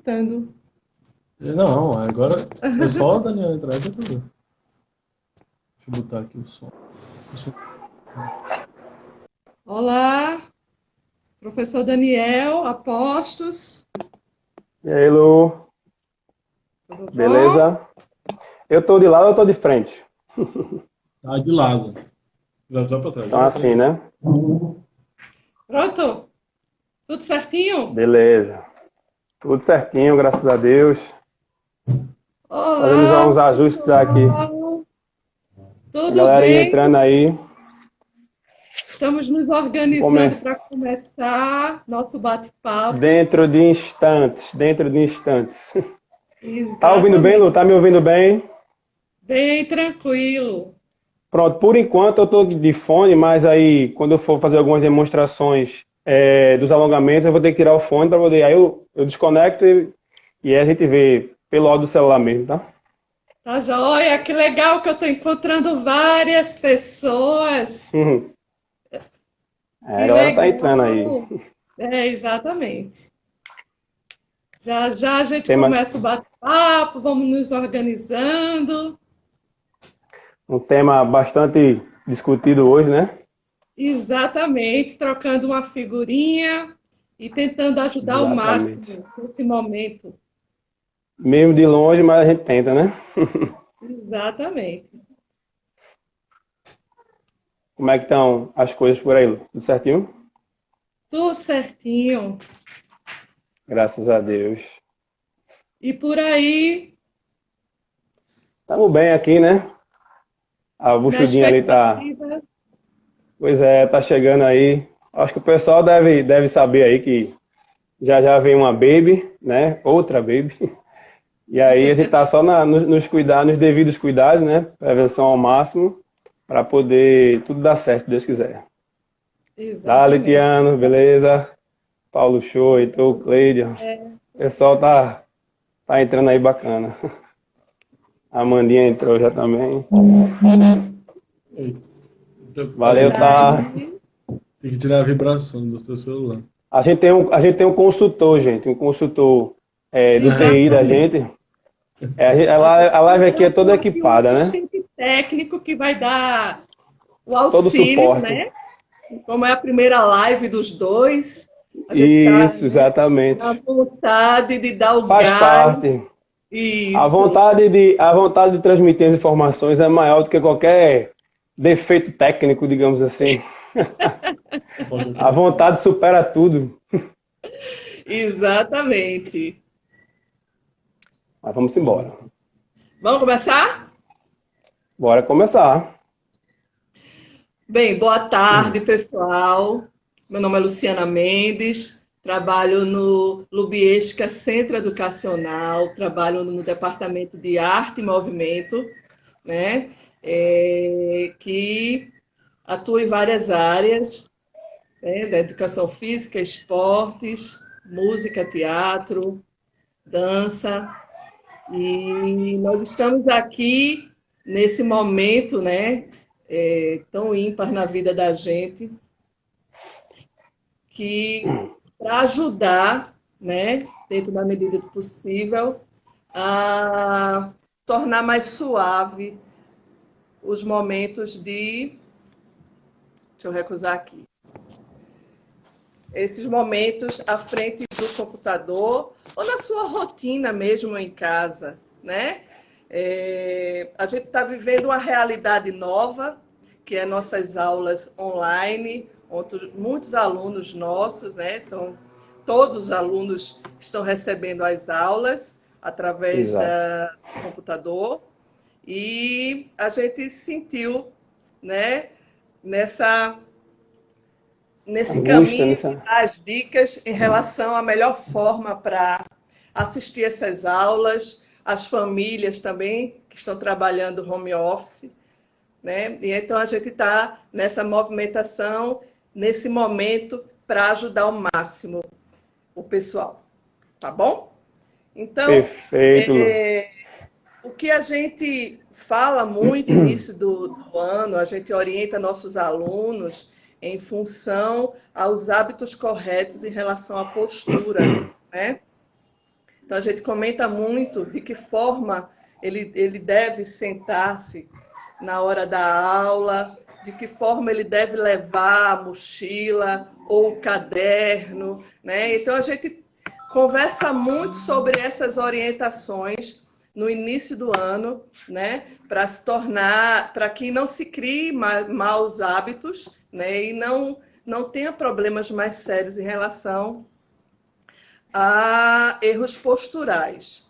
escutando. Não, agora é só o Daniel entrar e já tudo. Deixa eu botar aqui o som. Olá, professor Daniel, apostos, E aí, Lu, tudo bom? beleza? Eu tô de lado ou tô de frente? Tá de lado. Já tá pra trás. Então, Já assim, tá. né? Pronto? Tudo certinho? Beleza. Tudo certinho, graças a Deus. Fazendo já Olá, uns ajustes aqui. pessoal, A tudo galera bem? entrando aí. Estamos nos organizando Come... para começar nosso bate-papo. Dentro de instantes, dentro de instantes. Tá ouvindo bem, Lu? Exatamente, Tá me ouvindo bem? bem tranquilo. Pronto, por enquanto eu tô de fone, mas aí quando eu for fazer algumas demonstrações dos alongamentos, eu vou ter que tirar o fone para poder. Aí eu desconecto e aí a gente vê pelo áudio do celular mesmo, tá? Tá joia? Que legal que eu estou encontrando várias pessoas. A Que galera tá entrando aí. legal. É, exatamente. Já já a gente Tema, começa o bate-papo, vamos nos organizando. um tema bastante discutido hoje, né? Exatamente, trocando uma figurinha e tentando ajudar ao Exatamente. máximo nesse momento. Mesmo de longe, mas a gente tenta, né? Exatamente. Como é que estão as coisas por aí, Lu? Tudo certinho? Tudo certinho. Graças a Deus. E por aí, Estamos bem aqui, né? A na buchudinha ali tá. expectativa. Pois é, tá chegando aí. Acho que o pessoal deve saber aí que já já vem uma baby, né? Outra baby. E aí a gente tá só nos devidos cuidados, né? Prevenção ao máximo, para poder tudo dar certo, se Deus quiser. Dale, Exatamente. Tiano, beleza? Paulo Show, Heitor, Cleidia. O pessoal tá entrando aí bacana. A Amandinha entrou já também. Eita. Então, Valeu, tá? tem que tirar a vibração do teu celular. A gente tem um consultor, gente. Um consultor do TI da Exatamente. gente. A live aqui é toda Aqui um equipada, né? assistente técnico que vai dar o Todo auxílio, suporte. né? Como é a primeira live dos dois, a gente está, Isso, né, na exatamente. vontade de dar o Faz gás. parte. A Isso, vontade de transmitir as informações é maior do que qualquer defeito técnico, digamos assim. A vontade supera tudo. exatamente. Mas vamos embora. Vamos começar? Bora começar. Bem, boa tarde, pessoal. Meu nome é Luciana Mendes, trabalho no Lubiesca Centro Educacional, trabalho no Departamento de Arte e Movimento, né? Que atua em várias áreas, né? Da educação física, esportes, música, teatro, dança. E nós estamos aqui nesse momento, né? Tão ímpar na vida da gente, que para ajudar, né, dentro da medida do possível, a tornar mais suave os momentos de. Deixa eu recusar aqui. Esses momentos à frente do computador ou na sua rotina mesmo em casa, né? A gente está vivendo uma realidade nova, que é nossas aulas online, onde muitos alunos nossos, né? Então, todos os alunos estão recebendo as aulas através Exato. do computador e a gente sentiu, né? Nessa nesse Angústia, caminho de nessa. dar as dicas em relação à melhor forma para assistir essas aulas, as famílias também que estão trabalhando home office, né? E então a gente está nessa movimentação, nesse momento, para ajudar ao máximo o pessoal, tá bom? Então, Perfeito, Lu. o que a gente fala muito início do ano, a gente orienta nossos alunos em função aos hábitos corretos em relação à postura, né? Então, a gente comenta muito de que forma ele deve sentar-se na hora da aula, de que forma ele deve levar a mochila ou o caderno, né? Então, a gente conversa muito sobre essas orientações no início do ano, né? Para se tornar, para que não se crie maus hábitos, né? E não tenha problemas mais sérios em relação a erros posturais.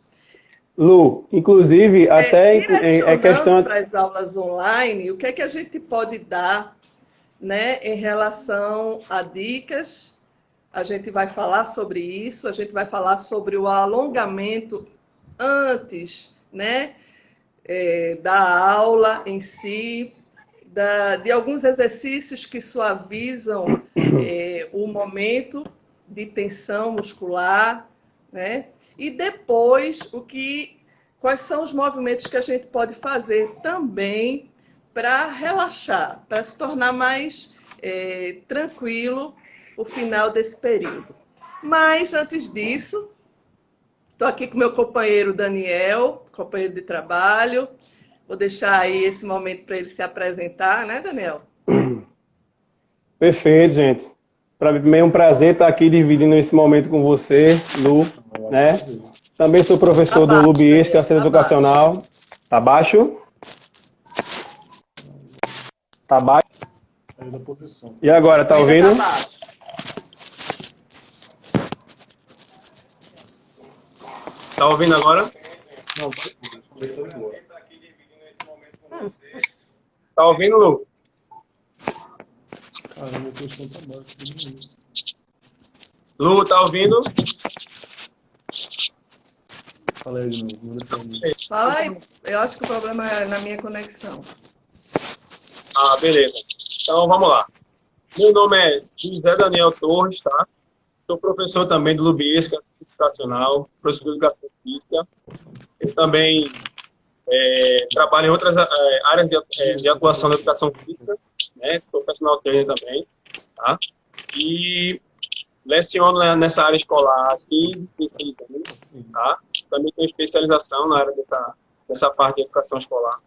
Lu, inclusive, até é questão... para as aulas online, o que é que a gente pode dar, né, em relação a dicas? A gente vai falar sobre isso, a gente vai falar sobre o alongamento antes, né, da aula em si, de alguns exercícios que suavizam o momento de tensão muscular, né? E depois, quais são os movimentos que a gente pode fazer também para relaxar, para se tornar mais tranquilo o final desse período. Mas, antes disso, estou aqui com meu companheiro Daniel, companheiro de trabalho. Vou deixar aí esse momento para ele se apresentar, né, Daniel? Perfeito, gente. Para mim é um prazer estar aqui dividindo esse momento com você, Lu, né? Também sou professor do Lubiesca, Centro Educacional. Tá baixo? Tá baixo? E agora, tá ouvindo? Tá ouvindo agora? Não, tá ouvindo, Lu? Caramba, a questão tá baixa. Lu, tá ouvindo? Fala aí de novo. Fala aí, eu acho que o problema é na minha conexão. Ah, beleza. Então, vamos lá. Meu nome é José Daniel Torres, tá? Sou professor também do Lubiesca Educacional, professor de Educação Física. Eu também trabalho em outras áreas de atuação da Educação Física, né? Sou personal trainer também, tá? E leciono nessa área escolar aqui, tá? Também tenho especialização na área dessa parte de educação escolar.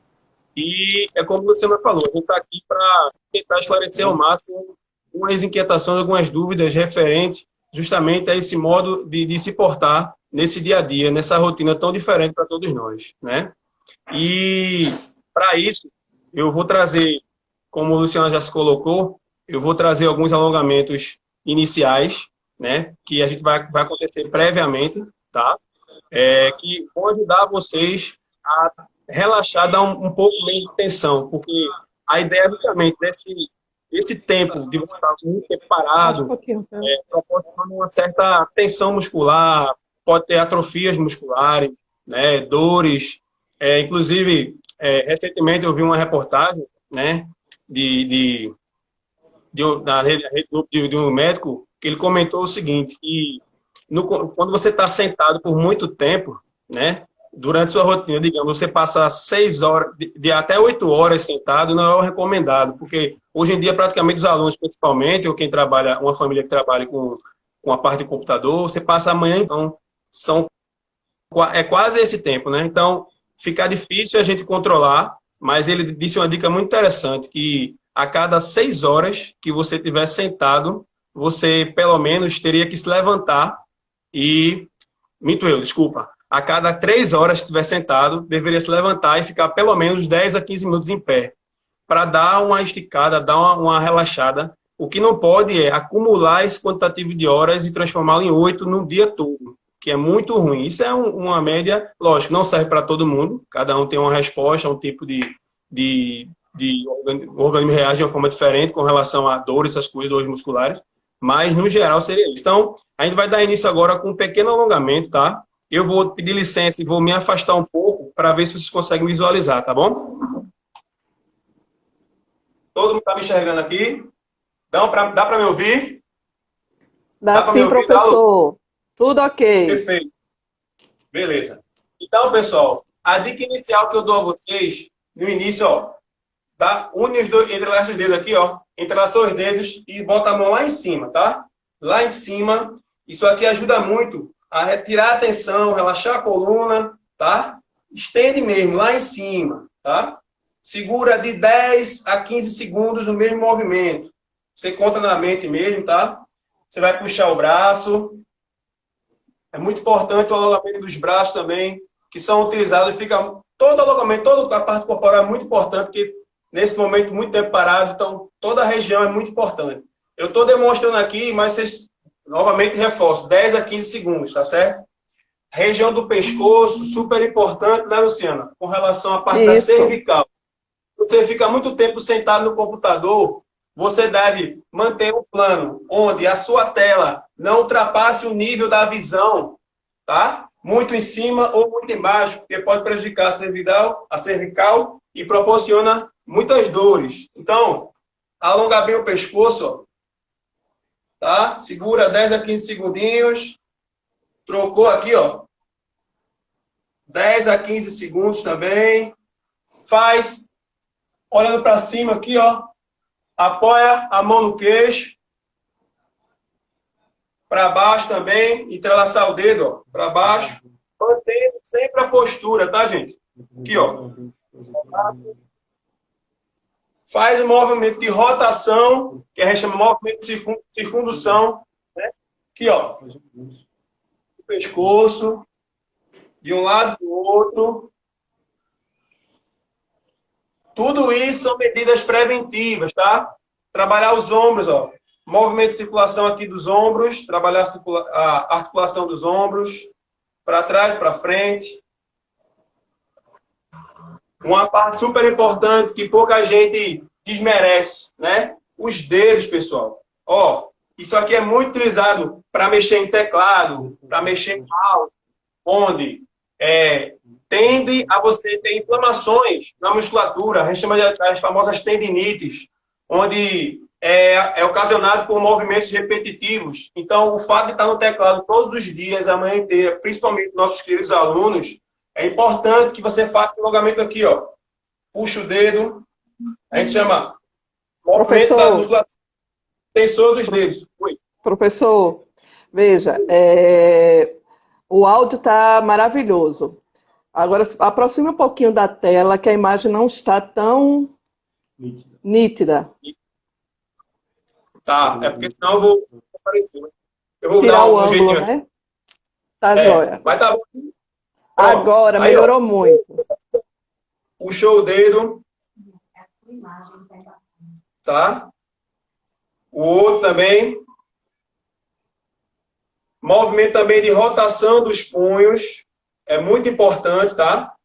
E é como você me falou, a gente está aqui para tentar esclarecer ao máximo algumas inquietações, algumas dúvidas referentes justamente a esse modo de se portar nesse dia a dia, nessa rotina tão diferente para todos nós, né? E para isso, eu vou trazer, como o Luciano já se colocou, eu vou trazer alguns alongamentos iniciais, né? Que a gente vai acontecer previamente, tá? Que vão ajudar vocês a relaxar, dar um pouco menos de tensão, porque a ideia justamente desse tempo de você estar muito tempo parado, proporciona uma certa tensão muscular, pode ter atrofias musculares, né, dores. Inclusive, recentemente eu vi uma reportagem, né, de um médico, que ele comentou o seguinte, que quando você está sentado por muito tempo, né, durante sua rotina, digamos, você passa 6 horas, de até 8 horas sentado, não é o recomendado, porque hoje em dia praticamente os alunos, principalmente, ou quem trabalha, uma família que trabalha com a parte de computador, você passa a manhã, então é quase esse tempo, né? Então fica difícil a gente controlar, mas ele disse uma dica muito interessante, que a cada 6 horas que você estiver sentado, você pelo menos teria que se levantar a cada 3 horas que estiver sentado, deveria se levantar e ficar pelo menos 10 a 15 minutos em pé, para dar uma esticada, dar uma relaxada. O que não pode é acumular esse quantitativo de horas e transformá-lo em 8 no dia todo, que é muito ruim. Isso é uma média, lógico, não serve para todo mundo, cada um tem uma resposta, um tipo de o organismo reage de uma forma diferente com relação a dores, essas coisas, dores musculares, mas no geral seria isso. Então, a gente vai dar início agora com um pequeno alongamento, tá? Eu vou pedir licença e vou me afastar um pouco para ver se vocês conseguem visualizar, tá bom? Todo mundo está me enxergando aqui? Dá para me ouvir? Dá sim, professor. Tudo ok. Perfeito. Beleza. Então, pessoal, a dica inicial que eu dou a vocês, no início, ó, tá? Entrelaça os dedos aqui, ó. Entrelaça os dedos e bota a mão lá em cima, tá? Lá em cima. Isso aqui ajuda muito a tirar a tensão, relaxar a coluna, tá? Estende mesmo, lá em cima, tá? Segura de 10 a 15 segundos no mesmo movimento. Você conta na mente mesmo, tá? Você vai puxar o braço. É muito importante o alongamento dos braços também, que são utilizados. Fica todo alongamento, toda a parte corporal é muito importante, porque nesse momento, muito tempo parado, então toda a região é muito importante. Eu estou demonstrando aqui, mas vocês, novamente, reforço, 10 a 15 segundos, tá certo? Região do pescoço, super importante, né, Luciana? Com relação à parte da cervical. Você fica muito tempo sentado no computador, você deve manter um plano onde a sua tela não ultrapasse o nível da visão, tá? Muito em cima ou muito embaixo, porque pode prejudicar a cervical e proporciona muitas dores. Então, alongar bem o pescoço, ó, tá? Segura 10 a 15 segundinhos. Trocou aqui, ó. 10 a 15 segundos também. Faz olhando para cima aqui, ó. Apoia a mão no queixo. Para baixo também. Entrelaçar o dedo, ó. Para baixo. Mantendo sempre a postura, tá, gente? Aqui, ó. Faz um movimento de rotação, que a gente chama de movimento de circundução. Né? Aqui, ó. O pescoço. De um lado para o outro. Tudo isso são medidas preventivas, tá? Trabalhar os ombros, ó. Movimento de circulação aqui dos ombros. Trabalhar a articulação dos ombros. Para trás, para frente. Uma parte super importante que pouca gente desmerece, né? Os dedos, pessoal. Ó, isso aqui é muito utilizado para mexer em teclado, para mexer em mouse, onde tende a você ter inflamações na musculatura, a gente chama de as famosas tendinites, onde é ocasionado por movimentos repetitivos. Então, o fato de estar no teclado todos os dias, a manhã inteira, principalmente nossos queridos alunos, é importante que você faça esse alongamento aqui, ó. Puxa o dedo, a gente chama movimento da musculatura, tensor dos dedos. Oi. Professor, veja, o áudio está maravilhoso. Agora, aproxime um pouquinho da tela, que a imagem não está tão nítida. Tá, é porque senão eu vou aparecer. Eu vou tirar dar o um ângulo, jeitinho. né? Tá joia. Vai tá bom. Agora, aí, melhorou muito. Puxou o dedo. Tá? O outro também. Movimento também de rotação dos punhos. É muito importante, tá?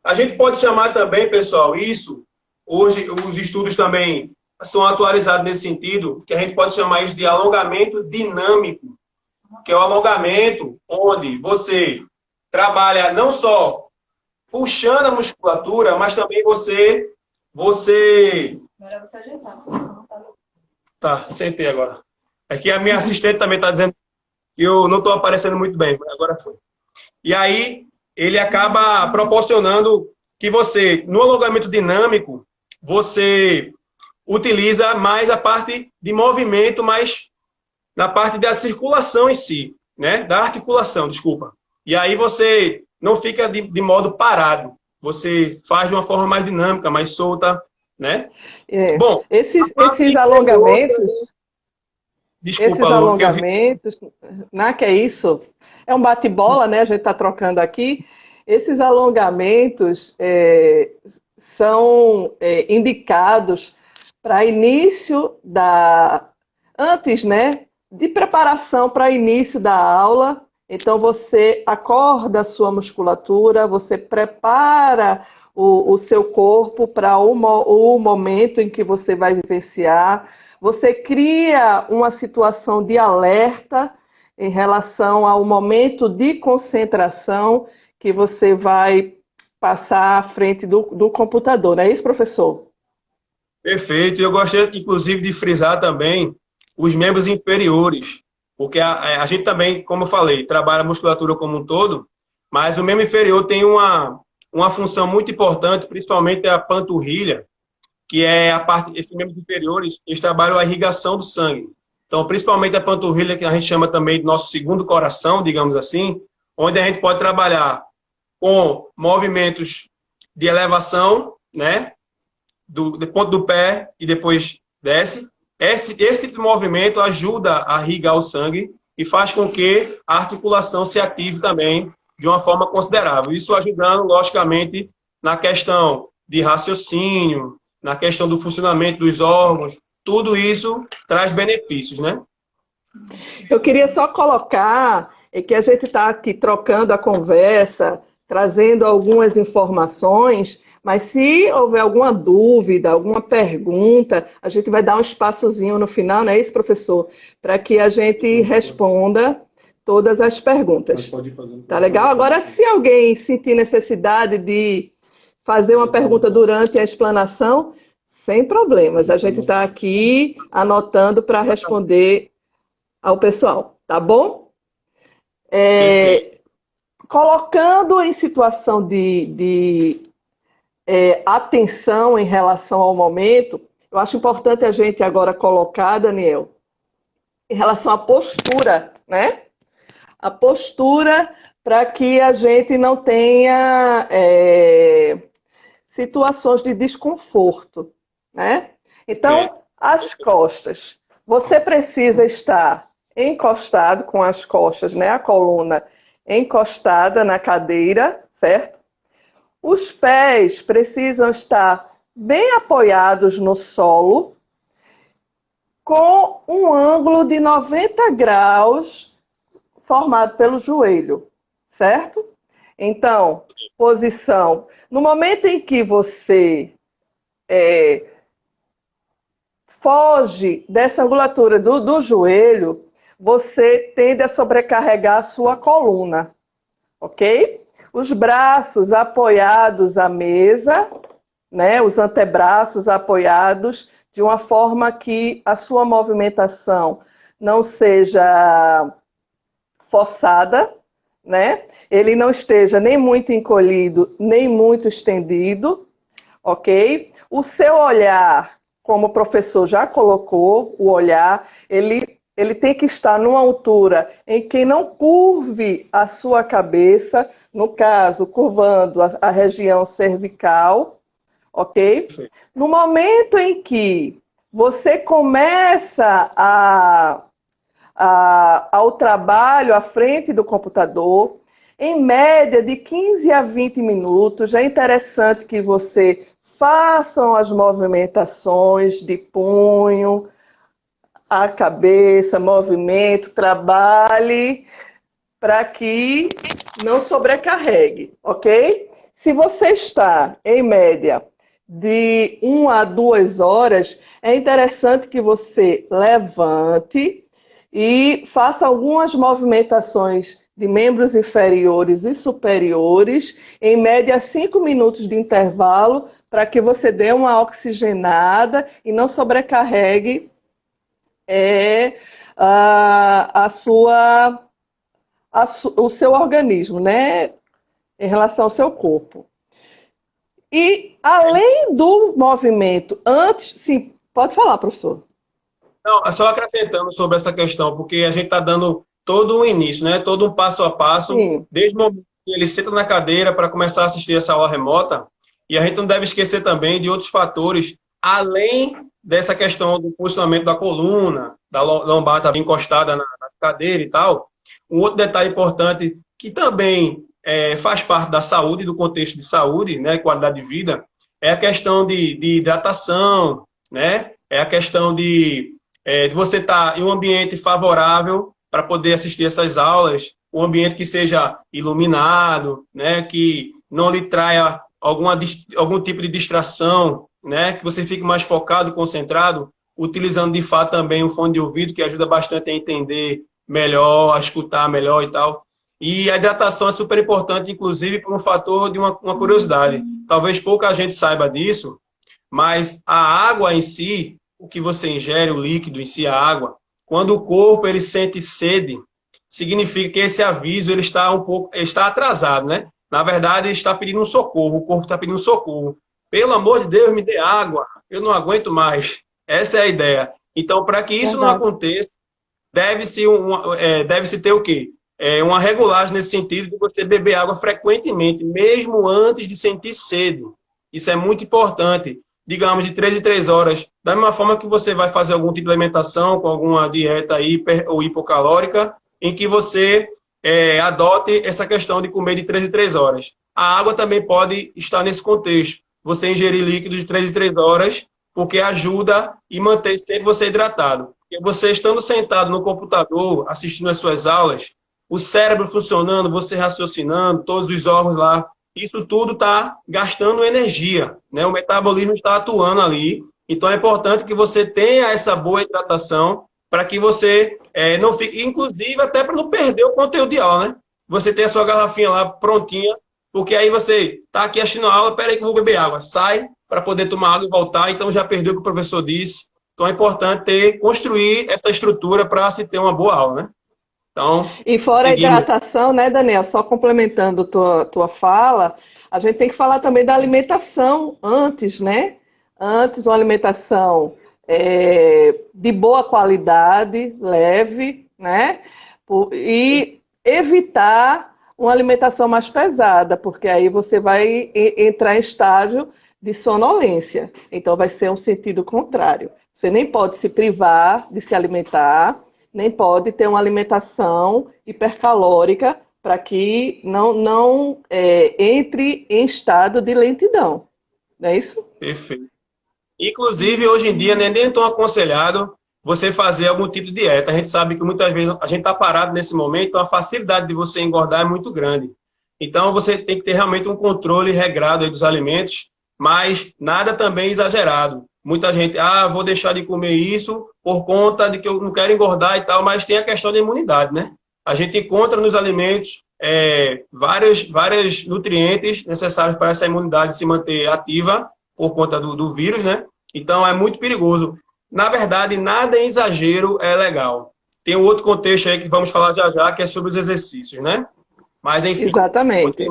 A gente pode chamar também, pessoal, isso, hoje os estudos também são atualizados nesse sentido, que a gente pode chamar isso de alongamento dinâmico, que é o alongamento onde você trabalha não só puxando a musculatura, mas também você... Melhor você ajeitar. Tá, sentei agora. Aqui a minha assistente também está dizendo que eu não estou aparecendo muito bem, agora foi. E aí, ele acaba proporcionando que você, no alongamento dinâmico, você utiliza mais a parte de movimento, mas na parte da circulação em si, né? Da articulação, desculpa. E aí você não fica de modo parado. Você faz de uma forma mais dinâmica, mais solta, né? Bom, esses alongamentos... Desculpa, esses alongamentos, que é isso? É um bate-bola, né? A gente está trocando aqui. Esses alongamentos são indicados para início antes, né? De preparação para início da aula. Então, você acorda a sua musculatura, você prepara o seu corpo para o momento em que você vai vivenciar. Você cria uma situação de alerta em relação ao momento de concentração que você vai passar à frente do computador. Não é isso, professor? Perfeito. Eu gostaria, inclusive, de frisar também os membros inferiores, porque a gente também, como eu falei, trabalha a musculatura como um todo, mas o membro inferior tem uma função muito importante, principalmente a panturrilha, que é a parte, esses membros inferiores, eles trabalham a irrigação do sangue. Então, principalmente a panturrilha, que a gente chama também de nosso segundo coração, digamos assim, onde a gente pode trabalhar com movimentos de elevação, né? Do ponto do pé e depois desce. Esse tipo de movimento ajuda a irrigar o sangue e faz com que a articulação se ative também de uma forma considerável. Isso ajudando, logicamente, na questão de raciocínio, na questão do funcionamento dos órgãos. Tudo isso traz benefícios, né? Eu queria só colocar que a gente está aqui trocando a conversa, trazendo algumas informações, mas se houver alguma dúvida, alguma pergunta, a gente vai dar um espaçozinho no final, não é isso, professor? Para que a gente responda todas as perguntas. Tá legal? Agora, se alguém sentir necessidade de fazer uma pergunta durante a explanação, sem problemas. A gente está aqui anotando para responder ao pessoal, tá bom? Colocando em situação de atenção em relação ao momento, eu acho importante a gente agora colocar, Daniel, em relação à postura, né? A postura para que a gente não tenha situações de desconforto, né? Então, as costas. Você precisa estar encostado com as costas, né? A coluna encostada na cadeira, certo? Os pés precisam estar bem apoiados no solo, com um ângulo de 90 graus formado pelo joelho, certo? Então, posição. No momento em que você foge dessa angulatura do joelho, você tende a sobrecarregar a sua coluna, ok? Os braços apoiados à mesa, né? Os antebraços apoiados de uma forma que a sua movimentação não seja forçada, né? Ele não esteja nem muito encolhido, nem muito estendido, ok? O seu olhar, como o professor já colocou, o olhar, ele tem que estar numa altura em que não curve a sua cabeça, no caso, curvando a região cervical, ok? No momento em que você começa ao trabalho à frente do computador, em média de 15 a 20 minutos, é interessante que você façam as movimentações de punho, a cabeça, movimento, trabalhe para que não sobrecarregue, ok? Se você está, em média, de 1 a 2 horas, é interessante que você levante e faça algumas movimentações de membros inferiores e superiores, em média 5 minutos de intervalo, para que você dê uma oxigenada e não sobrecarregue o seu organismo, né? Em relação ao seu corpo. E, além do movimento, antes... Sim, pode falar, professor. Não, só acrescentando sobre essa questão, porque a gente está dando todo um início, né? Todo um passo a passo, Sim. desde o momento que ele senta na cadeira para começar a assistir essa aula remota. E a gente não deve esquecer também de outros fatores, além dessa questão do posicionamento da coluna, da lombar estar encostada na cadeira e tal. Um outro detalhe importante, que também faz parte da saúde, do contexto de saúde, né, qualidade de vida, é a questão de hidratação, né? É a questão de você estar em um ambiente favorável para poder assistir essas aulas, um ambiente que seja iluminado, né, que não lhe traia algum tipo de distração, né, que você fique mais focado, concentrado, utilizando de fato também um fone de ouvido, que ajuda bastante a entender melhor, a escutar melhor e tal. E a hidratação é super importante, inclusive, por um fator de uma curiosidade. Talvez pouca gente saiba disso, mas a água em si, o que você ingere, o líquido em si, a água, quando o corpo ele sente sede, significa que esse aviso ele está atrasado, né? Na verdade, ele está pedindo um socorro, o corpo está pedindo um socorro. Pelo amor de Deus, me dê água, eu não aguento mais. Essa é a ideia. Então, para que isso não aconteça, deve-se ter o quê? Uma regulagem nesse sentido de você beber água frequentemente, mesmo antes de sentir sede. Isso é muito importante. Digamos, de 3 em 3 horas. Da mesma forma que você vai fazer algum tipo de alimentação, com alguma dieta hiper ou hipocalórica, em que você adote essa questão de comer de 3 em 3 horas. A água também pode estar nesse contexto. Você ingerir líquido de 3 em 3 horas, porque ajuda e mantém sempre você hidratado. Porque você estando sentado no computador, assistindo as suas aulas, o cérebro funcionando, você raciocinando, todos os órgãos lá, isso tudo está gastando energia, né? O metabolismo está atuando ali. Então é importante que você tenha essa boa hidratação para que você não fique, inclusive até para não perder o conteúdo de aula, né? Você tem a sua garrafinha lá prontinha, porque aí você está aqui assistindo a aula, peraí que eu vou beber água. Sai para poder tomar água e voltar, então já perdeu o que o professor disse. Então é importante construir essa estrutura para se ter uma boa aula, né? Então, e fora a hidratação, né, Daniel? Só complementando tua fala, a gente tem que falar também da alimentação antes, né? Antes, uma alimentação de boa qualidade, leve, né? E evitar uma alimentação mais pesada, porque aí você vai entrar em estágio de sonolência. Então, vai ser um sentido contrário. Você nem pode se privar de se alimentar, nem pode ter uma alimentação hipercalórica para que não entre em estado de lentidão. Não é isso? Perfeito. Inclusive, hoje em dia, nem é tão aconselhado você fazer algum tipo de dieta. A gente sabe que muitas vezes a gente está parado nesse momento, então a facilidade de você engordar é muito grande. Então, você tem que ter realmente um controle regrado aí dos alimentos, mas nada também exagerado. Muita gente, vou deixar de comer isso por conta de que eu não quero engordar e tal, mas tem a questão da imunidade, né? A gente encontra nos alimentos vários nutrientes necessários para essa imunidade se manter ativa por conta do vírus, né? Então, é muito perigoso. Na verdade, nada em exagero é legal. Tem um outro contexto aí que vamos falar já já, que é sobre os exercícios, né? Mas, enfim. Exatamente.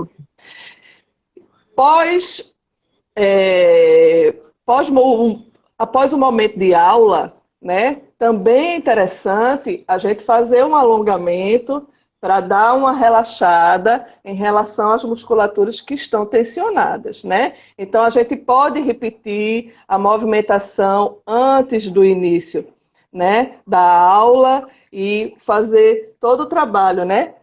Após o momento de aula, né, também é interessante a gente fazer um alongamento para dar uma relaxada em relação às musculaturas que estão tensionadas, né? Então, a gente pode repetir a movimentação antes do início, né, da aula e fazer todo o trabalho, né,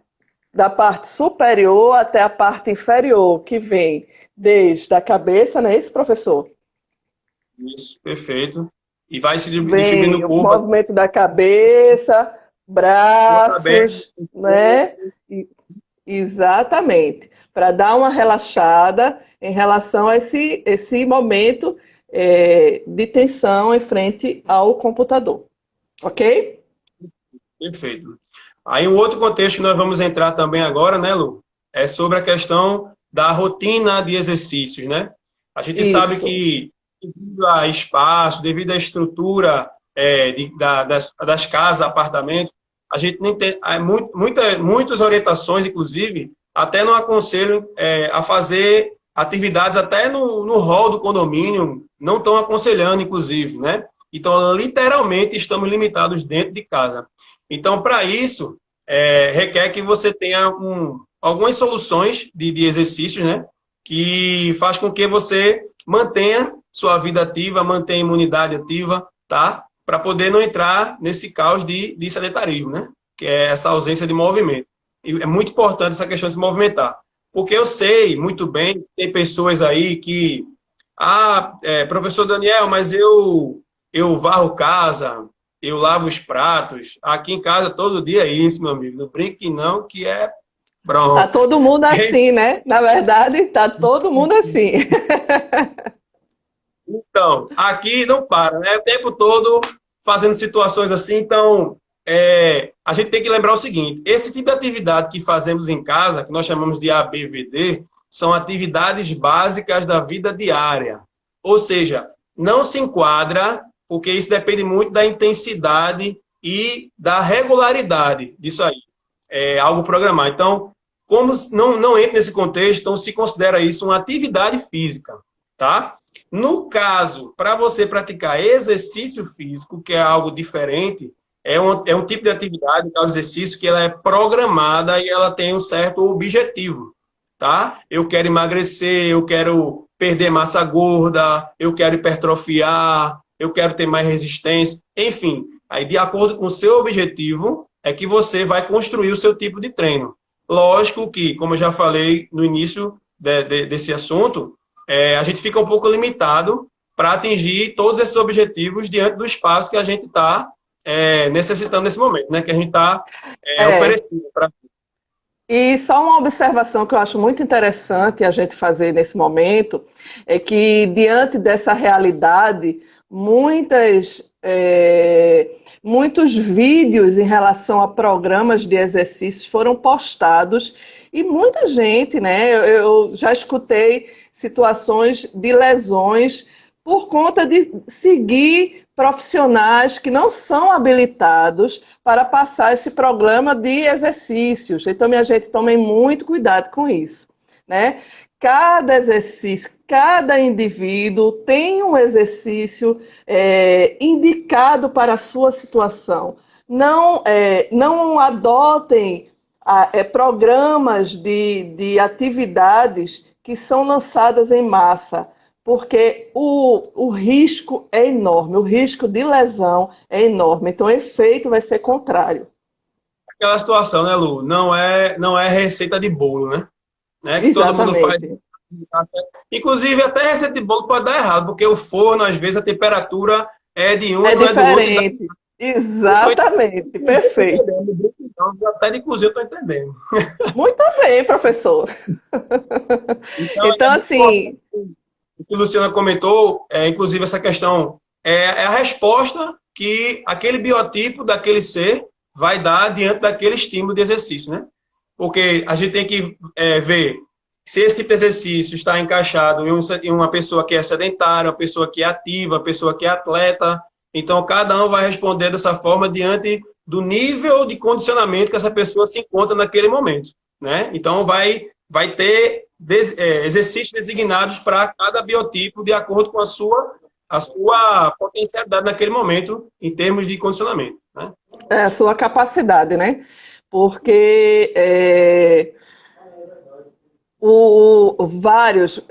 da parte superior até a parte inferior, que vem desde a cabeça, não é isso, professor? Isso, perfeito. E vai se distribuindo no corpo. O movimento da cabeça, braços, né? Exatamente. Para dar uma relaxada em relação a esse momento de tensão em frente ao computador. Ok? Perfeito. Aí um outro contexto que nós vamos entrar também agora, né, Lu? É sobre a questão da rotina de exercícios, né? A gente sabe que devido a espaço, devido à estrutura das casas, apartamentos, a gente nem tem muitas orientações, inclusive, até não aconselho a fazer atividades até no hall do condomínio, não estão aconselhando, inclusive, né? Então, literalmente, estamos limitados dentro de casa. Então, para isso, requer que você tenha algumas soluções de exercícios, né? Que faz com que você mantenha sua vida ativa, mantenha a imunidade ativa, tá? Para poder não entrar nesse caos de sedentarismo, né? Que é essa ausência de movimento. E é muito importante essa questão de se movimentar. Porque eu sei muito bem que tem pessoas aí que... professor Daniel, mas eu varro casa, eu lavo os pratos. Aqui em casa, todo dia é isso, meu amigo. Não brinque não, que é pronto. Tá todo mundo assim, né? Na verdade, tá todo mundo assim. Então, aqui não para, né? O tempo todo fazendo situações assim. Então, a gente tem que lembrar o seguinte: esse tipo de atividade que fazemos em casa, que nós chamamos de ABVD, são atividades básicas da vida diária. Ou seja, não se enquadra, porque isso depende muito da intensidade e da regularidade disso aí. É algo programado. Então, como não entra nesse contexto, então se considera isso uma atividade física, tá? No caso, para você praticar exercício físico, que é algo diferente, é um tipo de atividade, é um exercício que ela é programada e ela tem um certo objetivo, tá? Eu quero emagrecer, eu quero perder massa gorda, eu quero hipertrofiar, eu quero ter mais resistência, enfim. Aí, de acordo com o seu objetivo, é que você vai construir o seu tipo de treino. Lógico que, como eu já falei no início desse assunto, a gente fica um pouco limitado para atingir todos esses objetivos diante do espaço que a gente está necessitando nesse momento, né? Que a gente está oferecendo para. E só uma observação que eu acho muito interessante a gente fazer nesse momento é que, diante dessa realidade, muitos vídeos em relação a programas de exercícios foram postados e muita gente, né? Eu já escutei situações de lesões por conta de seguir profissionais que não são habilitados para passar esse programa de exercícios. Então, minha gente, tomem muito cuidado com isso, né? Cada exercício, cada indivíduo tem um exercício indicado para a sua situação. Não adotem programas de atividades que são lançadas em massa, porque o risco é enorme, o risco de lesão é enorme. Então, o efeito vai ser contrário. Aquela situação, né, Lu? Não é receita de bolo, né? Que todo mundo faz. Inclusive, até receita de bolo pode dar errado, porque o forno, às vezes, a temperatura é de um e não diferente. É do outro. Exatamente, perfeito. Até de cozinha eu estou entendendo. Muito bem, professor. Então assim... O que a Luciana comentou, inclusive essa questão, é a resposta que aquele biotipo daquele ser vai dar diante daquele estímulo de exercício, né? Porque a gente tem que ver se esse tipo de exercício está encaixado em uma pessoa que é sedentária, uma pessoa que é ativa, uma pessoa que é atleta. Então, cada um vai responder dessa forma diante do nível de condicionamento que essa pessoa se encontra naquele momento, né? Então, vai ter exercícios designados para cada biotipo de acordo com a sua potencialidade naquele momento em termos de condicionamento, né? A sua capacidade, né? Porque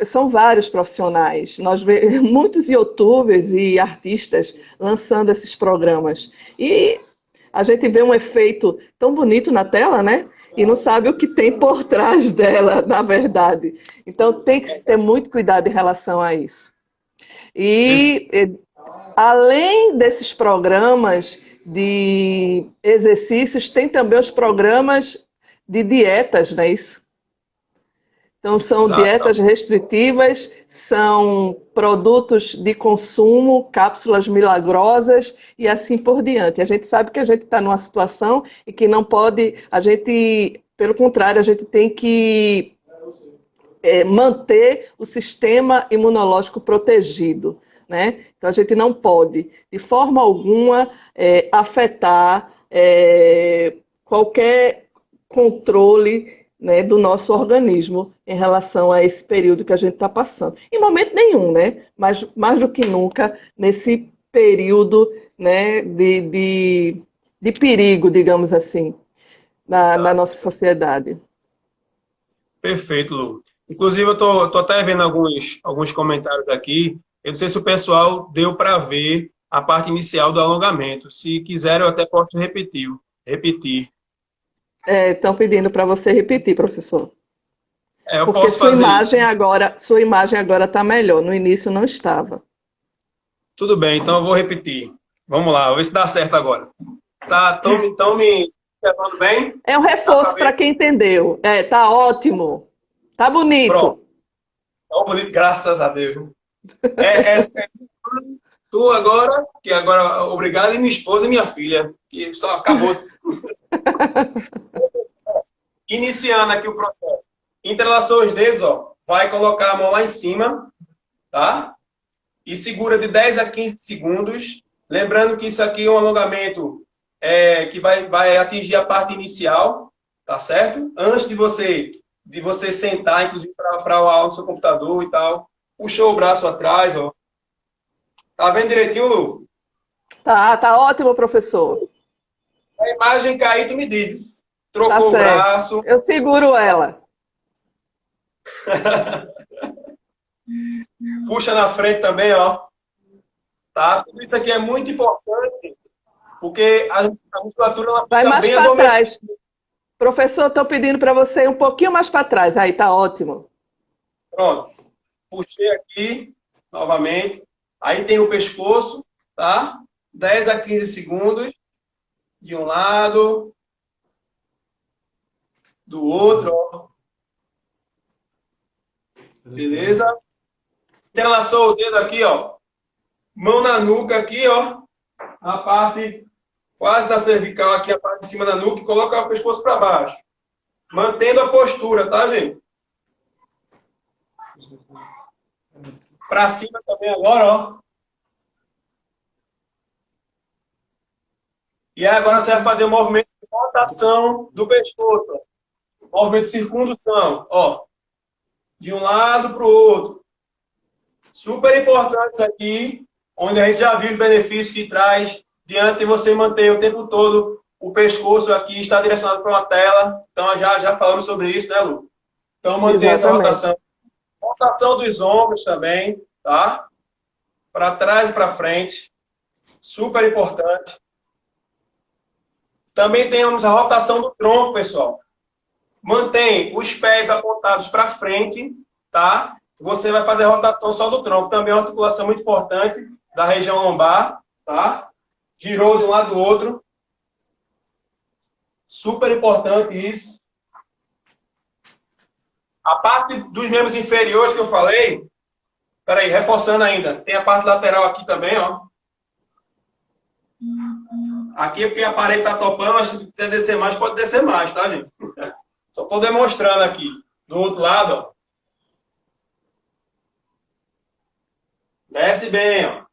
são vários profissionais. Nós vemos muitos youtubers e artistas lançando esses programas. E a gente vê um efeito tão bonito na tela, né? E não sabe o que tem por trás dela, na verdade. Então, tem que ter muito cuidado em relação a isso. E, além desses programas de exercícios, tem também os programas de dietas, não é isso? Então, são dietas restritivas, são produtos de consumo, cápsulas milagrosas e assim por diante. A gente sabe que a gente está numa situação e que não pode, pelo contrário, a gente tem que manter o sistema imunológico protegido, né? Então, a gente não pode, de forma alguma, afetar qualquer controle, né, do nosso organismo em relação a esse período que a gente está passando. Em momento nenhum, né? Mas mais do que nunca, nesse período, né, de perigo, digamos assim, na nossa sociedade. Perfeito, Lu. Inclusive, eu tô até vendo alguns comentários aqui. Eu não sei se o pessoal deu para ver a parte inicial do alongamento. Se quiser, eu até posso repetir. Estão pedindo para você repetir, professor. Eu porque posso fazer sua imagem agora está melhor. No início não estava. Tudo bem, então eu vou repetir. Vamos lá, vamos ver se dá certo agora. Estão me observando bem? É um reforço para quem entendeu. Tá ótimo. Tá bonito. Pronto. Tá bonito, graças a Deus. Tu agora, que agora, obrigado, e minha esposa e minha filha, que só acabou. Iniciando aqui o processo. Entrelaçou os dedos, ó. Vai colocar a mão lá em cima, tá? E segura de 10 a 15 segundos. Lembrando que isso aqui é um alongamento que vai atingir a parte inicial, tá certo? Antes de você sentar, inclusive para o aula do seu computador e tal. Puxou o braço atrás, ó. Tá vendo direitinho, Lu? Tá ótimo, professor. A imagem cair, tu me diz. Tá Trocou o certo. braço. Eu seguro ela. Puxa na frente também, ó. Tá? Tudo isso aqui é muito importante, porque a musculatura ela Vai fica mais bem para adormecida. trás. Professor, estou pedindo para você ir um pouquinho mais para trás. Aí, tá ótimo. Pronto. Puxei aqui, novamente. Aí tem o pescoço, tá? 10 a 15 segundos. De um lado. Do outro, ó. Beleza? Entrelaçou o dedo aqui, ó. Mão na nuca aqui, ó. A parte quase da cervical aqui, a parte de cima da nuca. E coloca o pescoço para baixo. Mantendo a postura, tá, gente? Para cima também agora, ó. E aí agora você vai fazer o movimento de rotação do pescoço. Ó. Movimento de circundução, ó. De um lado para o outro. Super importante isso aqui, onde a gente já viu os benefícios que traz diante de você manter o tempo todo o pescoço aqui está direcionado para uma tela. Então já falamos sobre isso, né, Lu? Então manter essa rotação. Rotação dos ombros também, tá? Para trás e para frente. Super importante. Também temos a rotação do tronco, pessoal. Mantém os pés apontados para frente, tá? Você vai fazer a rotação só do tronco. Também é uma articulação muito importante da região lombar, tá? Girou de um lado do outro. Super importante isso. A parte dos membros inferiores que eu falei, peraí, reforçando ainda, tem a parte lateral aqui também, ó. Aqui é porque a parede está topando, mas se quiser descer mais, pode descer mais, tá, gente? Só estou demonstrando aqui. Do outro lado, ó. Desce bem, ó.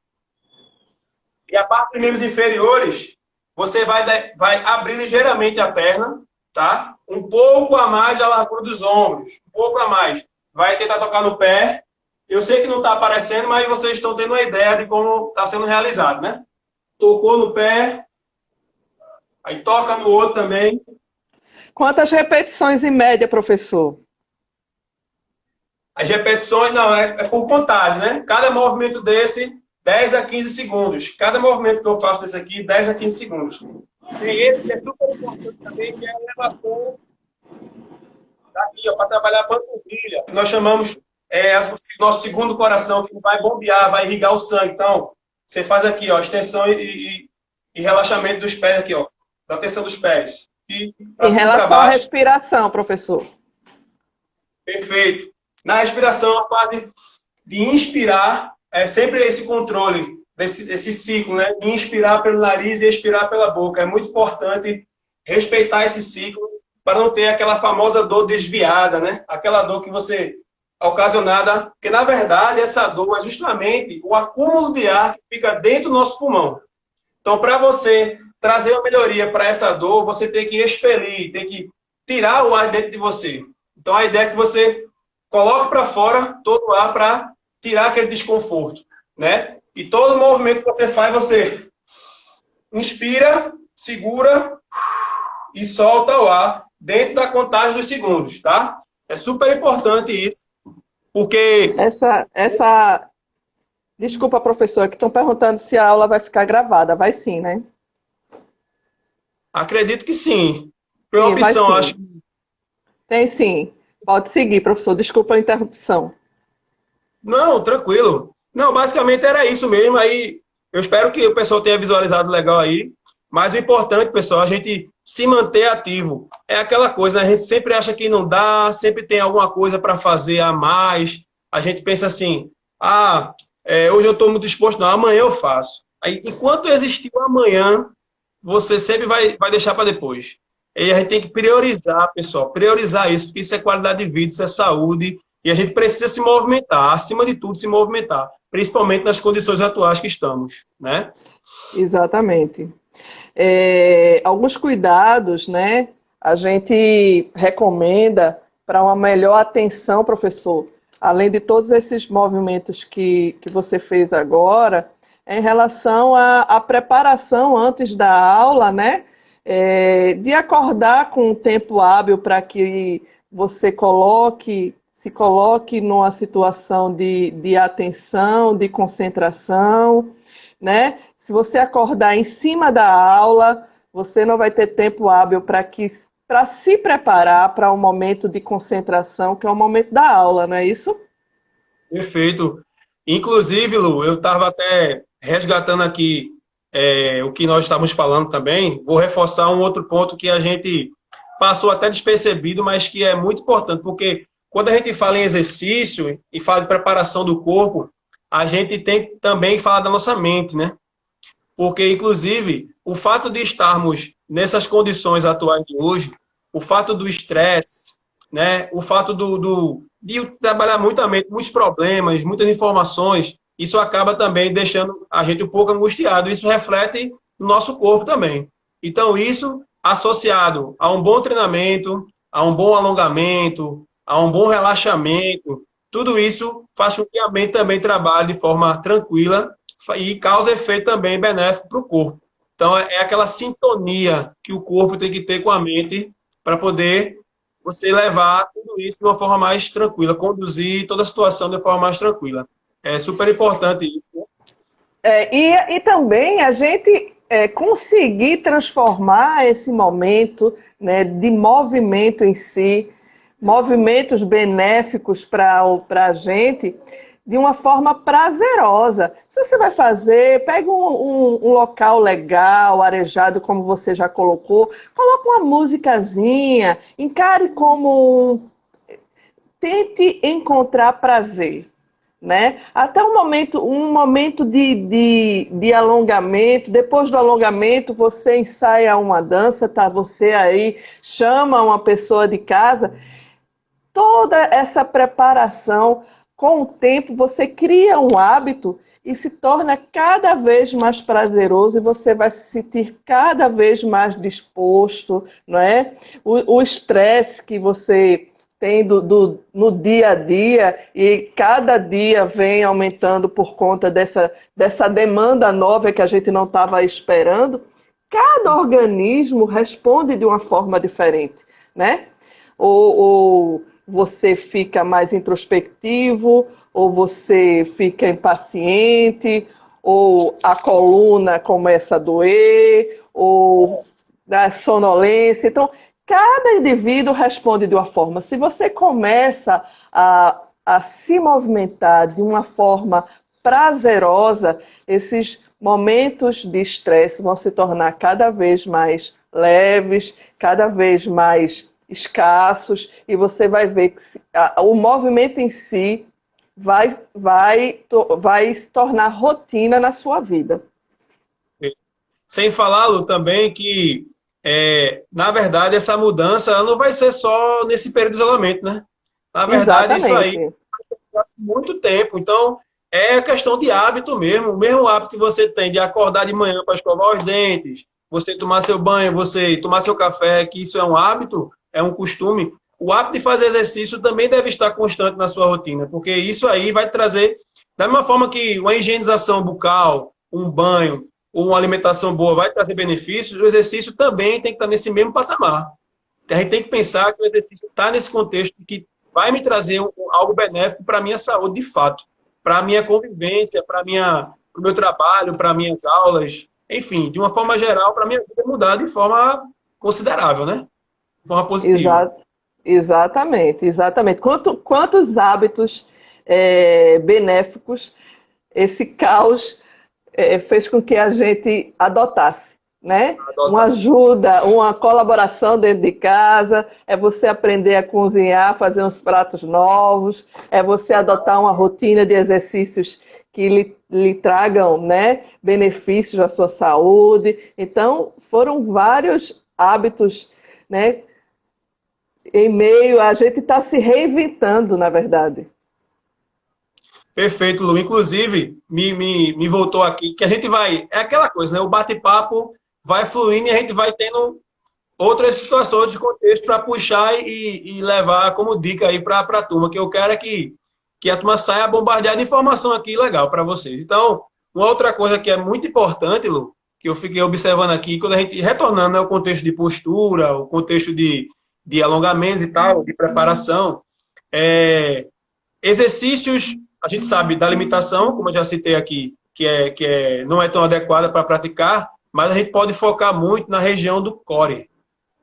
E a parte dos membros inferiores, você vai abrir ligeiramente a perna, tá? Um pouco a mais da largura dos ombros. Um pouco a mais. Vai tentar tocar no pé. Eu sei que não está aparecendo, mas vocês estão tendo uma ideia de como está sendo realizado, né? Tocou no pé. Aí toca no outro também. Quantas repetições em média, professor? As repetições, não, é por contagem, né? Cada movimento desse, 10 a 15 segundos. Cada movimento que eu faço desse aqui, 10 a 15 segundos. Tem esse que é super importante também, que é a elevação daqui, ó, para trabalhar a panturrilha. Nós chamamos nosso segundo coração, que vai bombear, vai irrigar o sangue. Então, você faz aqui, ó, extensão e relaxamento dos pés aqui, ó. Da tensão dos pés. E em relação à respiração, professor. Perfeito. Na respiração, a fase de inspirar é sempre esse controle desse ciclo, né? De inspirar pelo nariz e expirar pela boca. É muito importante respeitar esse ciclo para não ter aquela famosa dor desviada, né? Aquela dor que você ocasionada, porque na verdade essa dor é justamente o acúmulo de ar que fica dentro do nosso pulmão. Então, para você trazer uma melhoria para essa dor, você tem que expelir, tem que tirar o ar dentro de você. Então, a ideia é que você coloque para fora todo o ar para tirar aquele desconforto, né? E todo movimento que você faz, você inspira, segura e solta o ar dentro da contagem dos segundos, tá? É super importante isso, porque... Desculpa, professor, que estão perguntando se a aula vai ficar gravada. Vai sim, né? Acredito que sim. Foi uma opção, acho. Tem sim. Pode seguir, professor. Desculpa a interrupção. Não, tranquilo. Não, basicamente era isso mesmo. Aí eu espero que o pessoal tenha visualizado legal aí. Mas o importante, pessoal, a gente se manter ativo. É aquela coisa, né? A gente sempre acha que não dá, sempre tem alguma coisa para fazer a mais. A gente pensa assim, hoje eu estou muito disposto, não, amanhã eu faço. Aí, enquanto existir o amanhã, você sempre vai deixar para depois. E a gente tem que priorizar, pessoal, priorizar isso, porque isso é qualidade de vida, isso é saúde, e a gente precisa se movimentar, acima de tudo, se movimentar, principalmente nas condições atuais que estamos, né? Exatamente. Alguns cuidados, né, a gente recomenda para uma melhor atenção, professor, além de todos esses movimentos que você fez agora, em relação à preparação antes da aula, né? de acordar com um tempo hábil para que você se coloque numa situação de atenção, de concentração, né? Se você acordar em cima da aula, você não vai ter tempo hábil para se preparar para um momento de concentração, que é o momento da aula, não é isso? Perfeito. Inclusive, Lu, eu estava até resgatando aqui o que nós estávamos falando também. Vou reforçar um outro ponto que a gente passou até despercebido, mas que é muito importante, porque quando a gente fala em exercício e fala de preparação do corpo, a gente tem que também falar da nossa mente, né? Porque, inclusive, o fato de estarmos nessas condições atuais de hoje, o fato do estresse, né? O fato de trabalhar muito a mente, muitos problemas, muitas informações, isso acaba também deixando a gente um pouco angustiado. Isso reflete no nosso corpo também. Então, isso associado a um bom treinamento, a um bom alongamento, a um bom relaxamento, tudo isso faz com que a mente também trabalhe de forma tranquila e causa efeito também benéfico para o corpo. Então, é aquela sintonia que o corpo tem que ter com a mente para poder você levar tudo isso de uma forma mais tranquila, conduzir toda a situação de forma mais tranquila. É super importante isso. E também a gente conseguir transformar esse momento, né, de movimento em si, movimentos benéficos para a gente, de uma forma prazerosa. Se você vai fazer, pega um local legal, arejado, como você já colocou, coloca uma musicazinha, encare como tente encontrar prazer, né? Até um momento de alongamento. Depois do alongamento, você ensaia uma dança, tá? Você aí chama uma pessoa de casa. Toda essa preparação, com o tempo, você cria um hábito e se torna cada vez mais prazeroso e você vai se sentir cada vez mais disposto, não é? O estresse que você tem no dia a dia e cada dia vem aumentando por conta dessa demanda nova que a gente não estava esperando, cada organismo responde de uma forma diferente, né? Ou você fica mais introspectivo, ou você fica impaciente, ou a coluna começa a doer, ou a sonolência. Então, cada indivíduo responde de uma forma. Se você começa a se movimentar de uma forma prazerosa, esses momentos de estresse vão se tornar cada vez mais leves, cada vez mais escassos, e você vai ver que o movimento em si vai se tornar rotina na sua vida. Sem falar, Lu, também que, na verdade, essa mudança ela não vai ser só nesse período de isolamento, né? Na verdade, Exatamente. Isso aí vai muito tempo. Então, é questão de hábito mesmo. O mesmo hábito que você tem de acordar de manhã para escovar os dentes, você tomar seu banho, você tomar seu café, que isso é um hábito, é um costume. O hábito de fazer exercício também deve estar constante na sua rotina, porque isso aí vai trazer, da mesma forma que uma higienização bucal, um banho, ou uma alimentação boa vai trazer benefícios, o exercício também tem que estar nesse mesmo patamar. A gente tem que pensar que o exercício está nesse contexto que vai me trazer algo benéfico para a minha saúde, de fato, para a minha convivência, para o meu trabalho, para minhas aulas, enfim, de uma forma geral, para a minha vida mudar de forma considerável, né? De forma positiva. Exatamente. Quantos hábitos benéficos esse caos fez com que a gente adotasse, né? Uma ajuda, uma colaboração dentro de casa, é você aprender a cozinhar, fazer uns pratos novos, é você adotar uma rotina de exercícios que lhe tragam, né, benefícios à sua saúde. Então, foram vários hábitos, né? Em meio, a gente está se reinventando, na verdade. Perfeito, Lu. Inclusive, me voltou aqui, que a gente vai... É aquela coisa, né? O bate-papo vai fluindo e a gente vai tendo outras situações, outros contextos para puxar e levar como dica aí para a turma, que eu quero é que a turma saia bombardeada de informação aqui legal para vocês. Então, uma outra coisa que é muito importante, Lu, que eu fiquei observando aqui, quando a gente, retornando, né, o contexto de postura, o contexto de alongamentos e tal, de preparação, exercícios, a gente sabe da limitação, como eu já citei aqui, não é tão adequada para praticar, mas a gente pode focar muito na região do core.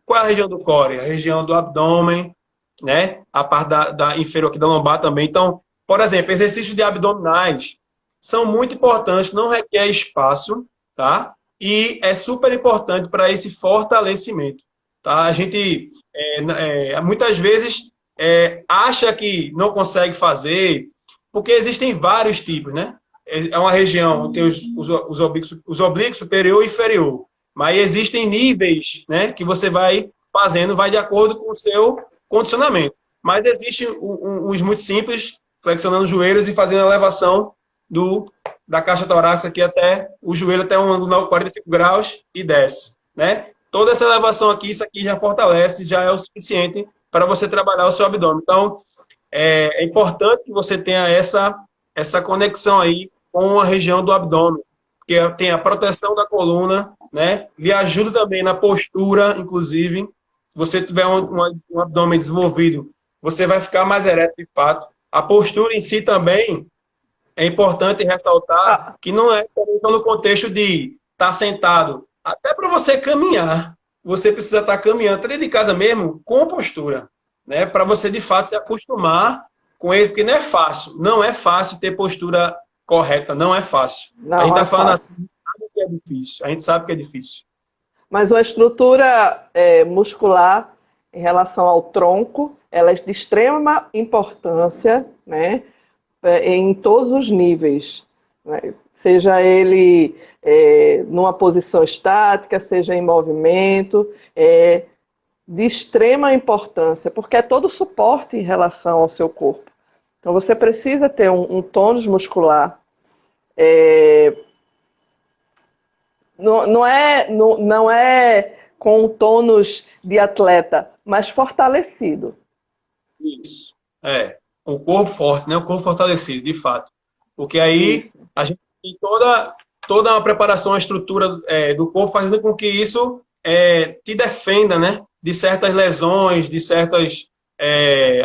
Qual é a região do core? A região do abdômen, né? A parte da inferior aqui da lombar também. Então, por exemplo, exercícios de abdominais são muito importantes, não requer espaço, tá? E é super importante para esse fortalecimento, tá? A gente, muitas vezes, acha que não consegue fazer, porque existem vários tipos, né? É uma região, tem os oblíquos superior e inferior, mas existem níveis, né, que você vai fazendo, vai de acordo com o seu condicionamento. Mas existe uns muito simples, flexionando os joelhos e fazendo a elevação da caixa torácica aqui até o joelho, até um ângulo de 45 graus e desce, né? Toda essa elevação aqui, isso aqui já fortalece, já é o suficiente para você trabalhar o seu abdômen. Então, é importante que você tenha essa conexão aí com a região do abdômen, porque tem a proteção da coluna, né? Lhe ajuda também na postura, inclusive. Se você tiver um abdômen desenvolvido, você vai ficar mais ereto de fato. A postura em si também é importante ressaltar que não é só no contexto de estar sentado. Até para você caminhar, você precisa estar caminhando, até dentro de casa mesmo, com postura, né? Para você, de fato, se acostumar com ele, porque não é fácil ter postura correta, não é fácil. Não, a gente está falando fácil. assim, sabe que é difícil, a gente sabe que é difícil. Mas uma estrutura muscular em relação ao tronco, ela é de extrema importância, né, em todos os níveis, né? Seja ele numa posição estática, seja em movimento, de extrema importância, porque é todo suporte em relação ao seu corpo. Então você precisa ter um tônus muscular. Não é com tônus de atleta, mas fortalecido. Isso. O corpo forte, né? O corpo fortalecido, de fato. Porque aí Isso. a gente tem toda uma preparação, a estrutura do corpo, fazendo com que isso te defenda, né? De certas lesões, de certas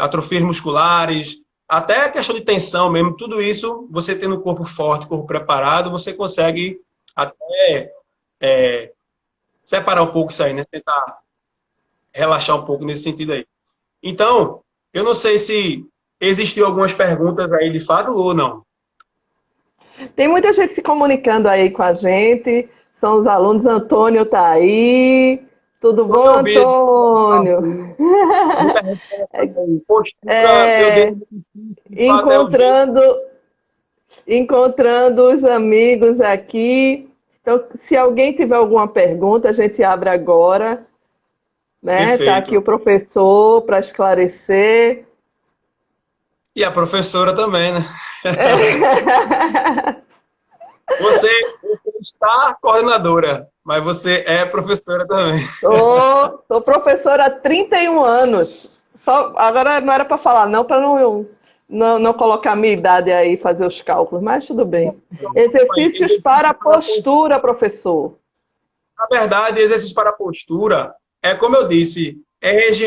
atrofias musculares, até a questão de tensão mesmo. Tudo isso, você tendo o corpo forte, corpo preparado, você consegue até separar um pouco isso aí, né? Tentar relaxar um pouco nesse sentido aí. Então, eu não sei se existiu algumas perguntas aí de fato ou não. Tem muita gente se comunicando aí com a gente. São os alunos. Antônio está aí. Tudo bom, Antônio? Encontrando os amigos aqui. Então, se alguém tiver alguma pergunta, a gente abre agora. Né? Está aqui o professor para esclarecer. E a professora também, né? Você está coordenadora, mas você é professora também. Sou professora há 31 anos. Agora não era para falar, não, para não colocar a minha idade aí e fazer os cálculos, mas tudo bem. Exercícios para postura, professor. Na verdade, exercício para postura como eu disse,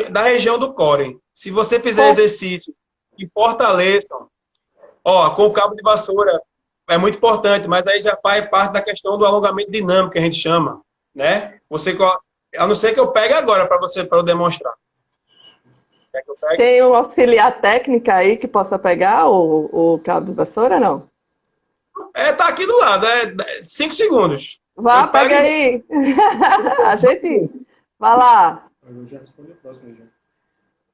da região do core. Se você fizer exercícios que fortaleçam, com o cabo de vassoura, é muito importante, mas aí já faz parte da questão do alongamento dinâmico, que a gente chama, né? A não ser que eu pegue agora para eu demonstrar. Quer que eu pegue? Tem um auxiliar técnica aí que possa pegar o cabo de vassoura, não? Tá aqui do lado, 5 segundos. Vá, pega aí. A gente... Vai lá.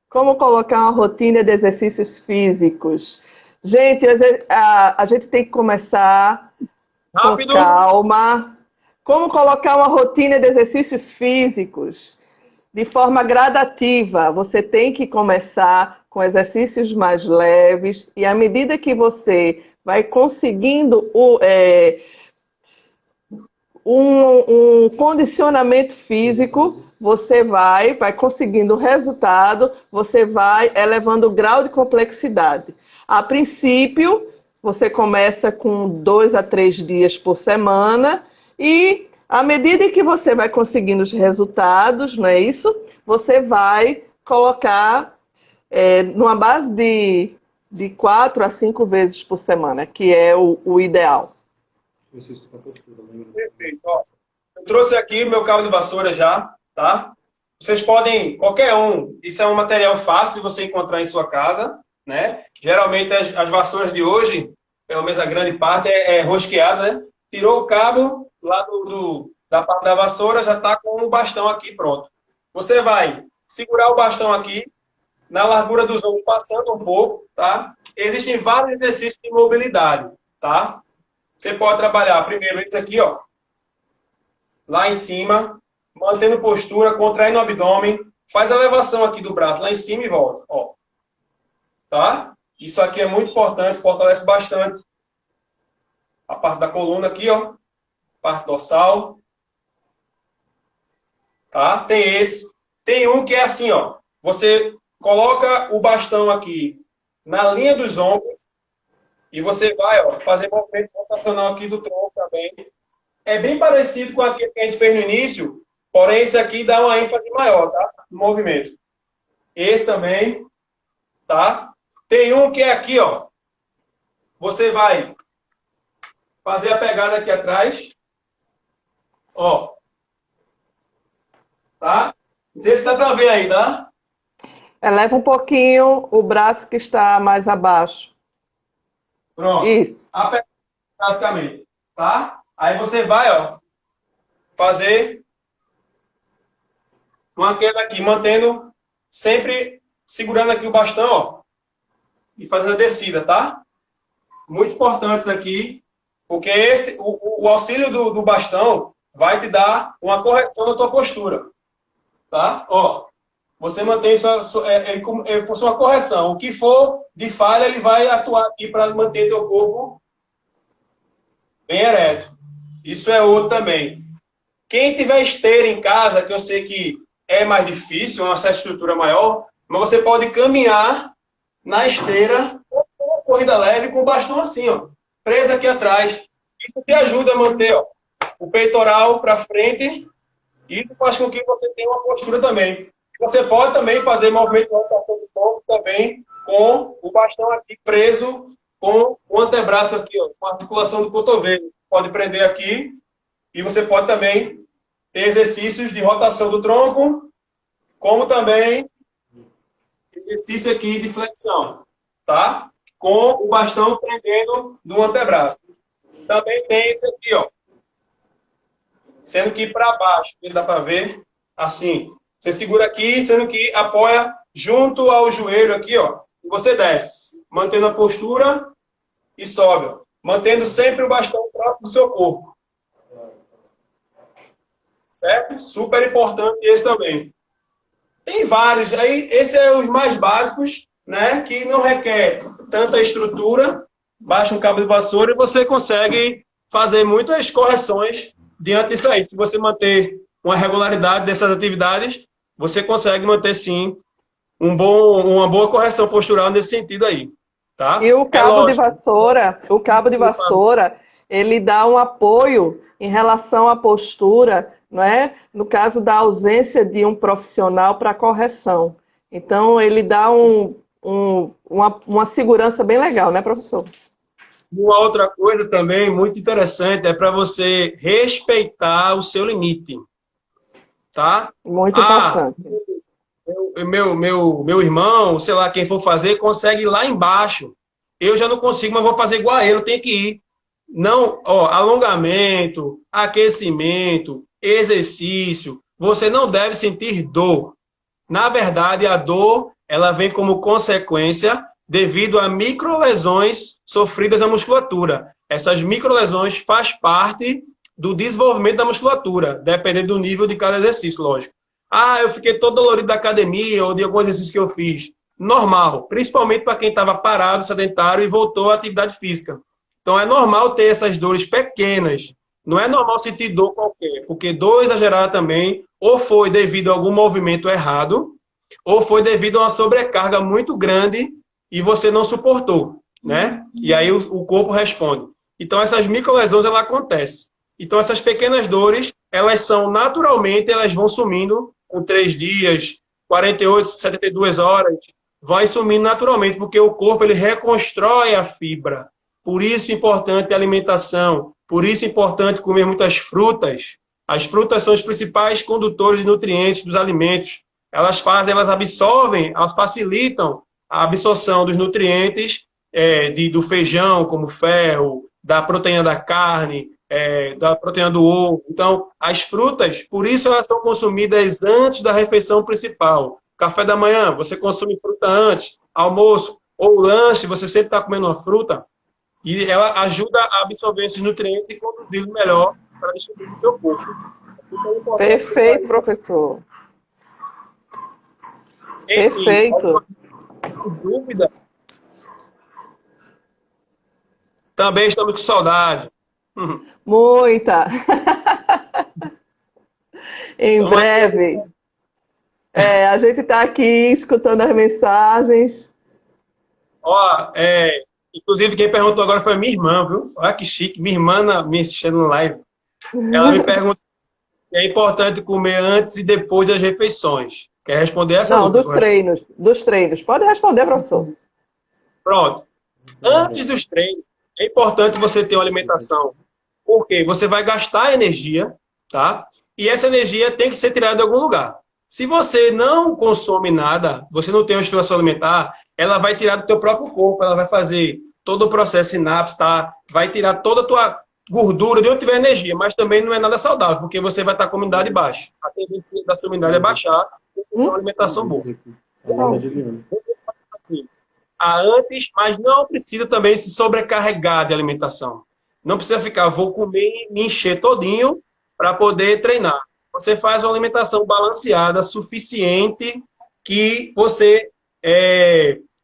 Como colocar uma rotina de exercícios físicos? Gente, a gente tem que começar rápido, com calma. Como colocar uma rotina de exercícios físicos de forma gradativa? Você tem que começar com exercícios mais leves e à medida que você vai conseguindo um condicionamento físico, você vai conseguindo resultado, você vai elevando o grau de complexidade. A princípio, você começa com 2 a 3 dias por semana e À medida em que você vai conseguindo os resultados, não é isso? Você vai colocar numa base de 4 a 5 vezes por semana, que é o ideal. Perfeito. Ó, eu trouxe aqui o meu cabo de vassoura já, tá? Vocês podem, qualquer um, isso é um material fácil de você encontrar em sua casa, né? Geralmente as vassouras de hoje, pelo menos a grande parte, é rosqueada, né? Tirou o cabo lá da parte da vassoura, já está com o bastão aqui pronto. Você vai segurar o bastão aqui, na largura dos ombros, passando um pouco, tá? Existem vários exercícios de mobilidade, tá? Você pode trabalhar primeiro esse aqui, ó. Lá em cima, mantendo postura, contraindo o abdômen. Faz a elevação aqui do braço, lá em cima e volta, ó. Tá? Isso aqui é muito importante, fortalece bastante a parte da coluna aqui, ó. Parte dorsal. Tá? Tem esse. Tem um que é assim, ó. Você coloca o bastão aqui na linha dos ombros e você vai, ó, fazer movimento rotacional aqui do tronco também. É bem parecido com aquele que a gente fez no início, porém esse aqui dá uma ênfase maior, tá? No movimento. Esse também, tá? Tem um que é aqui, ó. Você vai fazer a pegada aqui atrás. Ó. Tá? Não sei se dá pra ver aí, tá? Eleva um pouquinho o braço que está mais abaixo. Pronto. Isso. A pegada, basicamente. Tá? Aí você vai, ó, fazer uma queda aqui, mantendo, sempre segurando aqui o bastão, ó, e fazendo a descida, tá? Muito importante isso aqui, porque o auxílio do bastão vai te dar uma correção da tua postura, tá? Ó, você mantém isso, como se fosse uma correção. O que for de falha, ele vai atuar aqui para manter teu corpo bem ereto. Isso é outro também. Quem tiver esteira em casa, que eu sei que é mais difícil, é uma certa estrutura maior, mas você pode caminhar na esteira com uma corrida leve com o bastão assim, ó, preso aqui atrás. Isso te ajuda a manter, ó, o peitoral para frente. Isso faz com que você tenha uma postura também. Você pode também fazer movimento de rotação do corpo também com o bastão aqui preso com o antebraço aqui, ó, com a articulação do cotovelo. Pode prender aqui e você pode também ter exercícios de rotação do tronco, como também exercício aqui de flexão, tá? Com o bastão prendendo no antebraço. Também tem esse aqui, ó. Sendo que para baixo, dá para ver, assim. Você segura aqui, sendo que apoia junto ao joelho aqui, ó. E você desce, mantendo a postura e sobe, ó. Mantendo sempre o bastão próximo do seu corpo. Certo? Super importante esse também. Tem vários. Aí, esses são os mais básicos, né? Que não requer tanta estrutura. Baixa um cabo de vassoura e você consegue fazer muitas correções diante disso aí. Se você manter uma regularidade dessas atividades, você consegue manter, sim, uma boa correção postural nesse sentido aí. Tá? E o cabo de vassoura, ele dá um apoio em relação à postura, não é? No caso da ausência de um profissional para correção. Então, ele dá uma segurança bem legal, né, professor? Uma outra coisa também muito interessante é para você respeitar o seu limite. Tá? Muito importante. Meu irmão, sei lá, quem for fazer, consegue ir lá embaixo. Eu já não consigo, mas vou fazer igual a ele, eu tenho que ir. Não, ó, alongamento, aquecimento, exercício, você não deve sentir dor. Na verdade, a dor, ela vem como consequência devido a microlesões sofridas na musculatura. Essas microlesões fazem parte do desenvolvimento da musculatura, dependendo do nível de cada exercício, lógico. Ah, eu fiquei todo dolorido da academia ou de algum exercício que eu fiz. Normal, principalmente para quem estava parado, sedentário e voltou à atividade física. Então é normal ter essas dores pequenas. Não é normal sentir dor qualquer, porque dor exagerada também ou foi devido a algum movimento errado, ou foi devido a uma sobrecarga muito grande e você não suportou, né? E aí o corpo responde. Então essas microlesões, ela acontecem. Então essas pequenas dores elas são naturalmente, elas vão sumindo com 3 dias, 48, 72 horas, vai sumindo naturalmente, porque o corpo ele reconstrói a fibra. Por isso é importante a alimentação, por isso é importante comer muitas frutas. As frutas são os principais condutores de nutrientes dos alimentos. Elas absorvem, elas facilitam a absorção dos nutrientes do feijão, como ferro, da proteína da carne, da proteína do ovo. Então, as frutas, por isso elas são consumidas antes da refeição principal. Café da manhã, você consome fruta antes, almoço ou lanche, você sempre está comendo uma fruta, e ela ajuda a absorver esses nutrientes e conduzi-los melhor para distribuir no seu corpo. Perfeito, professor. Perfeito. Dúvida? Também estamos com saudade. Muita. Em breve. A gente está aqui escutando as mensagens. Ó, inclusive quem perguntou agora foi minha irmã, viu? Olha que chique. Minha irmã me assistindo no live. Ela me perguntou se é importante comer antes e depois das refeições. Quer responder essa? Não, dos treinos. Pode responder, professor. Pronto. Antes dos treinos, é importante você ter uma alimentação. Porque você vai gastar energia, tá? E essa energia tem que ser tirada de algum lugar. Se você não consome nada, você não tem uma estruturação alimentar, ela vai tirar do teu próprio corpo, ela vai fazer todo o processo sinapse, tá? Vai tirar toda a tua gordura de onde tiver energia, mas também não é nada saudável, porque você vai estar com a imunidade baixa. A tendência da sua imunidade é baixar, tem que ter uma alimentação boa. Antes, mas não precisa também se sobrecarregar de alimentação. Não precisa ficar, vou comer e me encher todinho para poder treinar. Você faz uma alimentação balanceada, suficiente, que você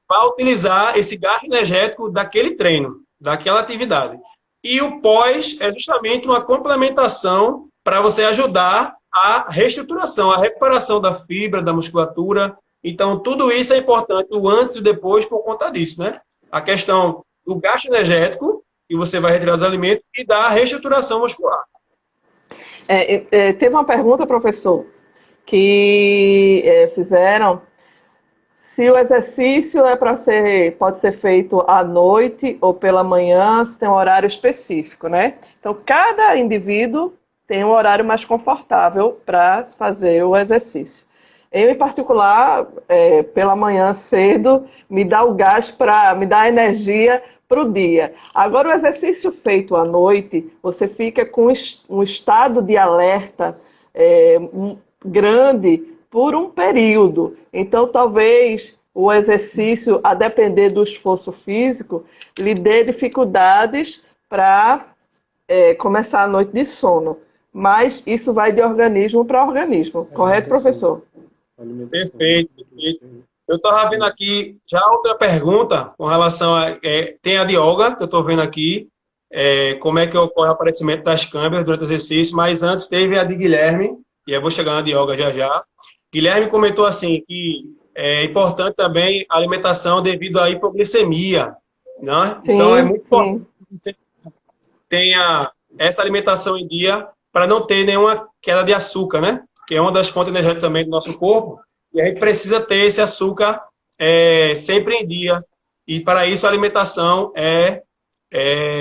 vai utilizar esse gasto energético daquele treino, daquela atividade. E o pós é justamente uma complementação para você ajudar a reestruturação, a recuperação da fibra, da musculatura. Então, tudo isso é importante, o antes e o depois, por conta disso, né? A questão do gasto energético, que você vai retirar dos alimentos, e da reestruturação muscular. Teve uma pergunta, professor, que fizeram se o exercício pode ser feito à noite ou pela manhã, se tem um horário específico, né? Então, cada indivíduo tem um horário mais confortável para fazer o exercício. Eu, em particular, pela manhã cedo, me dá o gás me dá a energia para o dia. Agora, o exercício feito à noite, você fica com um estado de alerta grande por um período. Então, talvez o exercício, a depender do esforço físico, lhe dê dificuldades para começar a noite de sono. Mas isso vai de organismo para organismo. Correto, professor? Perfeito. Eu estava vendo aqui já outra pergunta com relação a... tem a de Olga, que eu estou vendo aqui, como é que ocorre o aparecimento das câmeras durante o exercício, mas antes teve a de Guilherme, e eu vou chegar na de Olga já. Guilherme comentou assim que é importante também a alimentação devido à hipoglicemia, né? Sim, então é muito importante que você tenha essa alimentação em dia para não ter nenhuma queda de açúcar, né? Que é uma das fontes energéticas também do nosso corpo, e a gente precisa ter esse açúcar sempre em dia. E para isso a alimentação é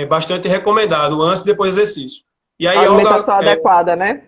bastante recomendado, antes e depois do exercício. E aí, a alimentação adequada, né?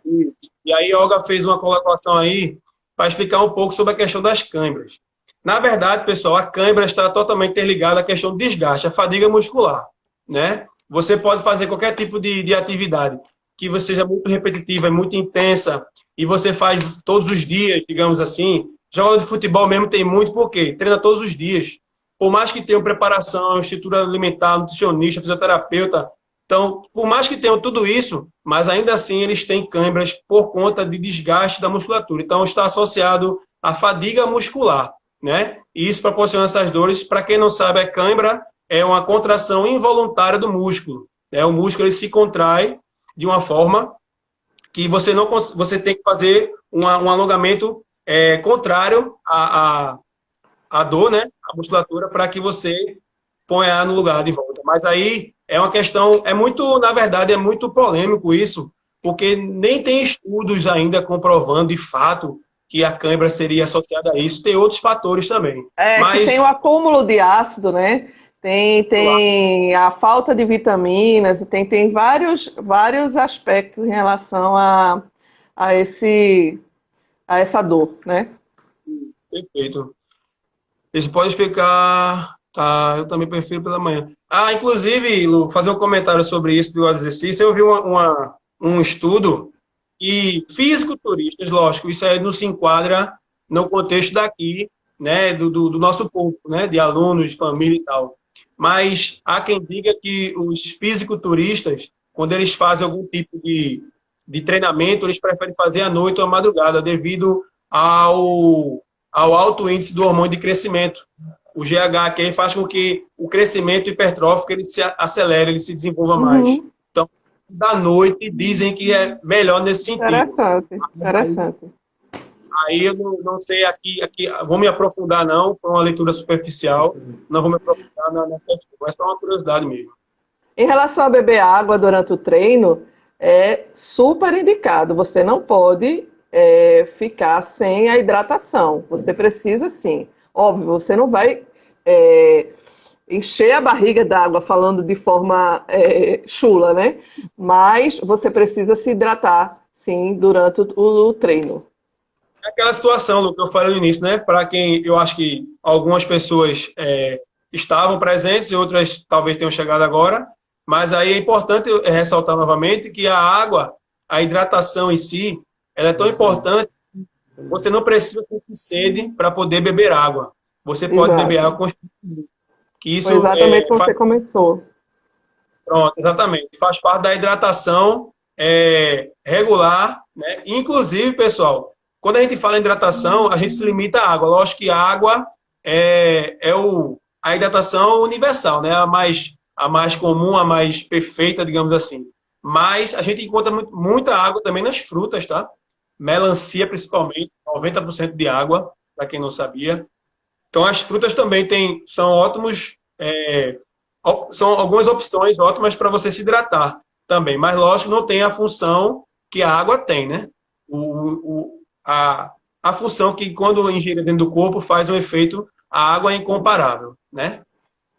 Isso. E aí, Olga fez uma colocação aí para explicar um pouco sobre a questão das câimbras. Na verdade, pessoal, a câimbra está totalmente interligada à questão do desgaste, à fadiga muscular, né? Você pode fazer qualquer tipo de atividade que você seja muito repetitiva, muito intensa, e você faz todos os dias, digamos assim. Jogador de futebol mesmo tem muito, por quê? Treina todos os dias. Por mais que tenham preparação, estrutura alimentar, nutricionista, fisioterapeuta, então, por mais que tenham tudo isso, mas ainda assim eles têm câimbras por conta de desgaste da musculatura. Então, está associado à fadiga muscular, né? E isso proporciona essas dores. Para quem não sabe, a câimbra é uma contração involuntária do músculo. O músculo ele se contrai de uma forma que você tem que fazer um alongamento contrário à dor, né? À musculatura, para que você ponha no lugar de volta. Mas aí é uma questão, na verdade, é muito polêmico isso, porque nem tem estudos ainda comprovando de fato que a cãibra seria associada a isso. Tem outros fatores também. Que tem o acúmulo de ácido, né? Tem a falta de vitaminas, tem vários aspectos em relação a essa dor, né? Perfeito. Você pode explicar... Tá, eu também prefiro pela manhã. Inclusive, Lu, fazer um comentário sobre isso do exercício. Eu vi um estudo e fisiculturistas, lógico, isso aí não se enquadra no contexto daqui, né, do nosso público, né, de alunos, de família e tal. Mas há quem diga que os fisiculturistas, quando eles fazem algum tipo de treinamento, eles preferem fazer à noite ou à madrugada, devido ao alto índice do hormônio de crescimento. O GH, que aí faz com que o crescimento hipertrófico ele se acelere, ele se desenvolva mais. Então, da noite, dizem que é melhor nesse sentido. Interessante. Aí eu não sei, aqui vou me aprofundar não, por uma leitura superficial, não vou me aprofundar na questão, mas é uma curiosidade mesmo. Em relação a beber água durante o treino, é super indicado. Você não pode ficar sem a hidratação. Você precisa sim. Óbvio, você não vai encher a barriga d'água falando de forma chula, né? Mas você precisa se hidratar, sim, durante o treino. É aquela situação, Lu, que eu falei no início, né? Para quem eu acho que algumas pessoas estavam presentes e outras talvez tenham chegado agora, mas aí é importante ressaltar novamente que a água, a hidratação em si, ela é tão importante. Você não precisa sentir sede para poder beber água. Você pode beber água constantemente. Isso foi exatamente como você começou. Pronto, exatamente. Faz parte da hidratação regular, né? Inclusive, pessoal, quando a gente fala em hidratação, a gente se limita à água. Lógico que a água a hidratação universal, né? A mais comum, a mais perfeita, digamos assim. Mas a gente encontra muita água também nas frutas, tá? Melancia, principalmente, 90% de água, para quem não sabia. Então, as frutas também são ótimos, são algumas opções ótimas para você se hidratar também. Mas, lógico, não tem a função que a água tem, né? A função que, quando ingerida dentro do corpo, faz um efeito, a água é incomparável, né?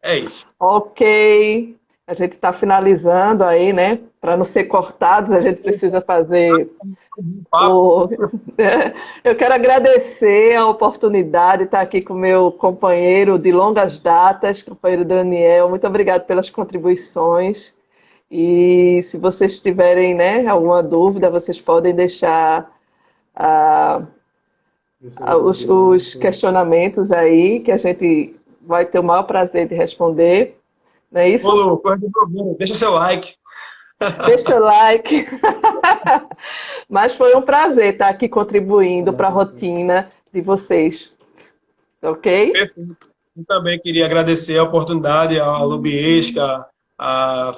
É isso. Ok. A gente está finalizando aí, né? Para não ser cortados, a gente precisa fazer... Eu quero agradecer a oportunidade de estar aqui com o meu companheiro de longas datas, companheiro Daniel. Muito obrigado pelas contribuições. E se vocês tiverem, né, alguma dúvida, vocês podem deixar os questionamentos aí, que a gente vai ter o maior prazer de responder. Não é isso? Ô, deixa seu like. Deixa seu like. Mas foi um prazer estar aqui contribuindo para a rotina de vocês. Ok? Perfeito. Eu também queria agradecer a oportunidade à Lubiesca, a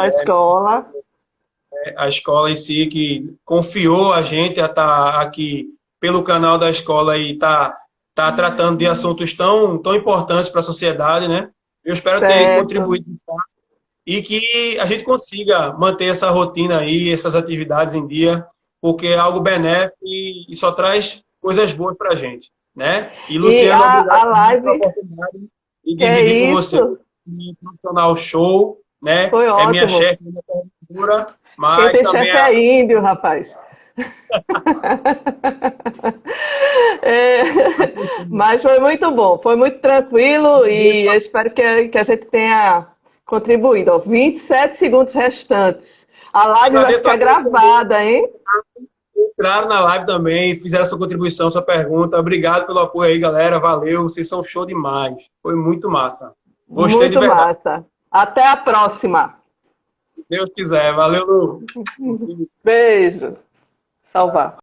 escola. A escola em si, que confiou a gente a estar aqui pelo canal da escola e tá tratando de assuntos tão importantes para a sociedade, né? Eu espero ter contribuído e que a gente consiga manter essa rotina aí, essas atividades em dia, porque é algo benéfico e só traz coisas boas para a gente, né? E Luciano, a live pela oportunidade de dividir com você um profissional show, né? Foi ótimo. É minha chefe, minha coordenadora, mas quem tem chefe é índio, rapaz. Mas foi muito bom, foi muito tranquilo e eu espero que a gente tenha contribuído. Ó, 27 segundos restantes. A live vai ficar gravada, hein? Entraram na live também, fizeram sua contribuição, sua pergunta. Obrigado pelo apoio aí, galera. Valeu, vocês são show demais. Foi muito massa. Gostei muito de verdade. Massa. Até a próxima. Se Deus quiser. Valeu, Lu. Beijo. Salvar.